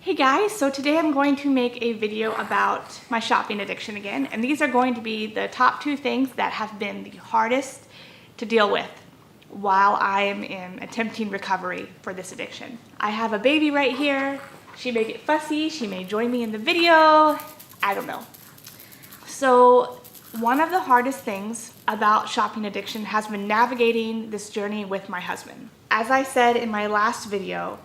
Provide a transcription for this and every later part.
Hey guys, so today I'm going to make a video about my shopping addiction again, and these are going to be the top 2 things that have been the hardest to deal with while I am in attempting recovery for this addiction. I have a baby right here. She may get fussy, she may join me in the video, I don't know. So one of the hardest things about shopping addiction has been navigating this journey with my husband. As I said in my last video,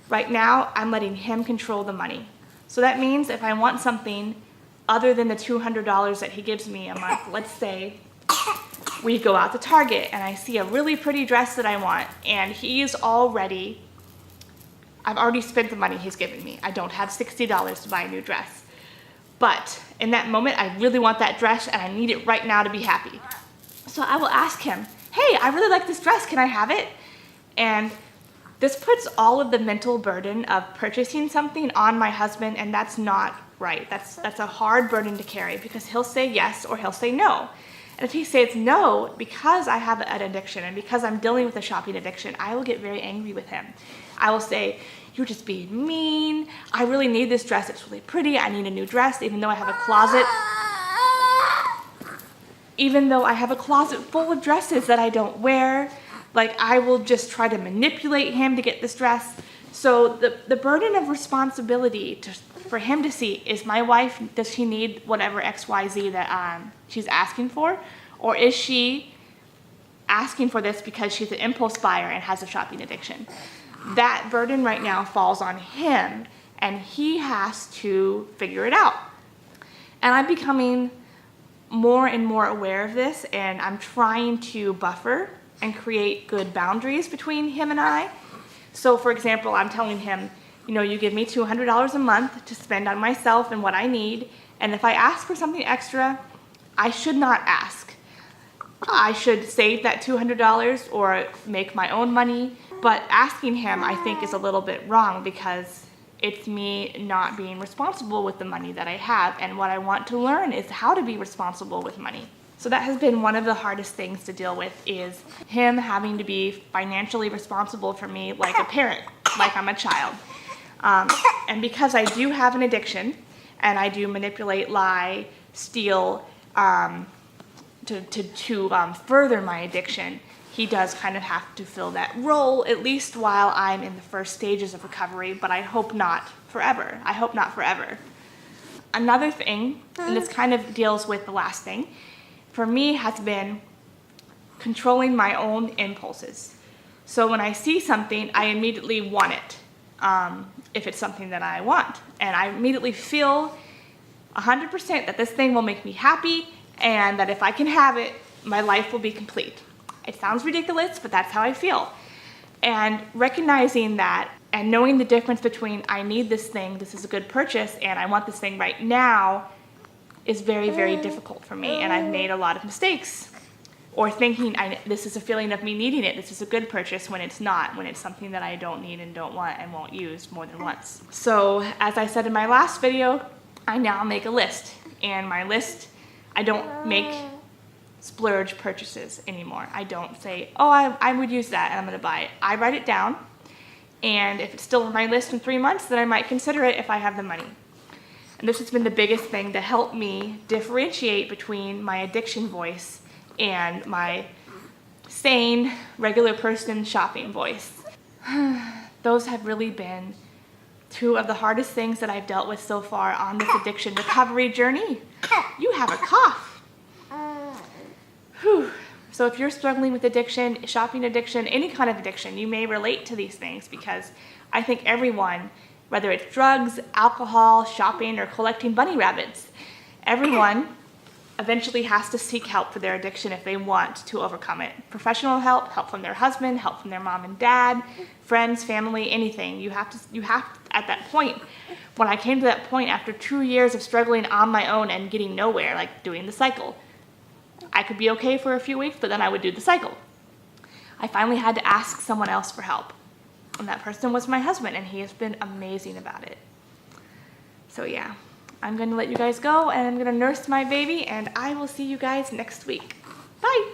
right now, I'm letting him control the money. So that means if I want something other than the $200 that he gives me a month, let's say we go out to Target and I see a really pretty dress that I want, and I've already spent the money he's giving me. I don't have $60 to buy a new dress. But in that moment, I really want that dress and I need it right now to be happy. So I will ask him, hey, I really like this dress, can I have it? And this puts all of the mental burden of purchasing something on my husband, and that's not right. That's a hard burden to carry because he'll say yes or he'll say no. And if he says no, because I have an addiction and because I'm dealing with a shopping addiction, I will get very angry with him. I will say, you're just being mean. I really need this dress. It's really pretty. I need a new dress, even though I have a closet. Even though I have a closet full of dresses that I don't wear. Like, I will just try to manipulate him to get this dress. So the burden of responsibility for him to see, is my wife, does she need whatever XYZ that she's asking for? Or is she asking for this because she's an impulse buyer and has a shopping addiction? That burden right now falls on him, and he has to figure it out. And I'm becoming more and more aware of this, and I'm trying to buffer and create good boundaries between him and I. So for example, I'm telling him, you give me $200 a month to spend on myself and what I need, and if I ask for something extra, I should not ask. I should save that $200 or make my own money, but asking him, I think, is a little bit wrong because it's me not being responsible with the money that I have, and what I want to learn is how to be responsible with money. So that has been one of the hardest things to deal with, is him having to be financially responsible for me like a parent, like I'm a child. And because I do have an addiction, and I do manipulate, lie, steal, to further my addiction, he does kind of have to fill that role, at least while I'm in the first stages of recovery, but I hope not forever. I hope not forever. Another thing, and this kind of deals with the last thing, for me has been controlling my own impulses. So when I see something, I immediately want it, if it's something that I want. And I immediately feel 100% that this thing will make me happy, and that if I can have it, my life will be complete. It sounds ridiculous, but that's how I feel. And recognizing that and knowing the difference between I need this thing, this is a good purchase, and I want this thing right now is very, very difficult for me, and I've made a lot of mistakes. Or thinking this is a feeling of me needing it, this is a good purchase, when it's not, when it's something that I don't need and don't want and won't use more than once. So as I said in my last video, I now make a list, and my list, I don't make splurge purchases anymore. I don't say, oh, I would use that and I'm gonna buy it. I write it down, and if it's still on my list in 3 months, then I might consider it if I have the money. And this has been the biggest thing to help me differentiate between my addiction voice and my sane, regular person shopping voice. Those have really been 2 of the hardest things that I've dealt with so far on this addiction recovery journey. You have a cough. Whew. So if you're struggling with addiction, shopping addiction, any kind of addiction, you may relate to these things, because I think everyone, whether it's drugs, alcohol, shopping, or collecting bunny rabbits, everyone eventually has to seek help for their addiction if they want to overcome it. Professional help, help from their husband, help from their mom and dad, friends, family, anything. You have at that point, when I came to that point after 2 years of struggling on my own and getting nowhere, like doing the cycle, I could be okay for a few weeks, but then I would do the cycle. I finally had to ask someone else for help. And that person was my husband, and he has been amazing about it. So yeah, I'm going to let you guys go, and I'm going to nurse my baby, and I will see you guys next week. Bye!